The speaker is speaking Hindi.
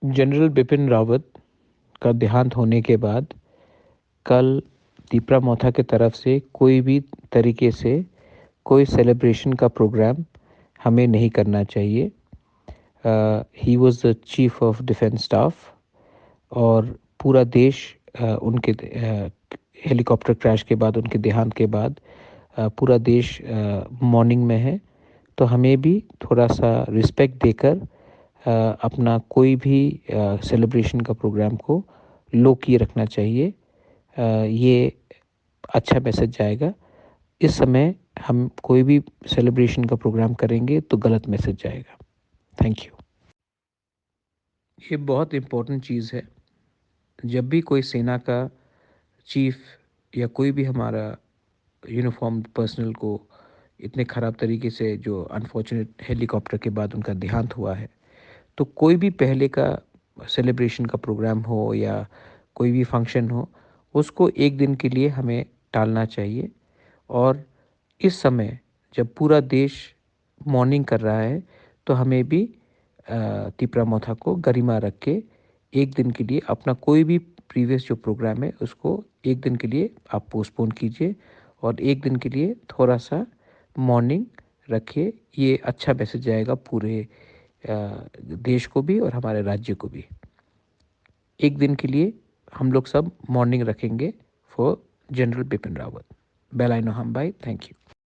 जनरल बिपिन रावत का देहांत होने के बाद कल दीपरा मोथा की तरफ से कोई भी तरीके से कोई सेलिब्रेशन का प्रोग्राम हमें नहीं करना चाहिए। He was the chief of defence staff और पूरा देश उनके हेलीकॉप्टर क्रैश के बाद, उनके देहांत के बाद पूरा देश मॉर्निंग में है। तो हमें भी थोड़ा सा रिस्पेक्ट देकर अपना कोई भी सेलिब्रेशन का प्रोग्राम को लो किए रखना चाहिए। ये अच्छा मैसेज जाएगा। इस समय हम कोई भी सेलिब्रेशन का प्रोग्राम करेंगे तो गलत मैसेज जाएगा। Thank you. ये बहुत इम्पोर्टेंट चीज़ है। जब भी कोई सेना का चीफ या कोई भी हमारा यूनिफॉर्म्ड पर्सनल को इतने ख़राब तरीके से, जो अनफॉर्चुनेट हेलीकॉप्टर के बाद उनका देहांत हुआ है, तो कोई भी पहले का सेलिब्रेशन का प्रोग्राम हो या कोई भी फंक्शन हो, उसको एक दिन के लिए हमें टालना चाहिए। और इस समय जब पूरा देश मॉर्निंग कर रहा है, तो हमें भी तिपरा मोथा को गरिमा रख के एक दिन के लिए अपना कोई भी प्रीवियस जो प्रोग्राम है उसको एक दिन के लिए आप पोस्टपोन कीजिए और एक दिन के लिए थोड़ा सा मॉर्निंग रखिए। ये अच्छा मैसेज जाएगा पूरे देश को भी और हमारे राज्य को भी। एक दिन के लिए हम लोग सब मॉर्निंग रखेंगे फॉर जनरल बिपिन रावत। बेल आई नो हम बाई। Thank you.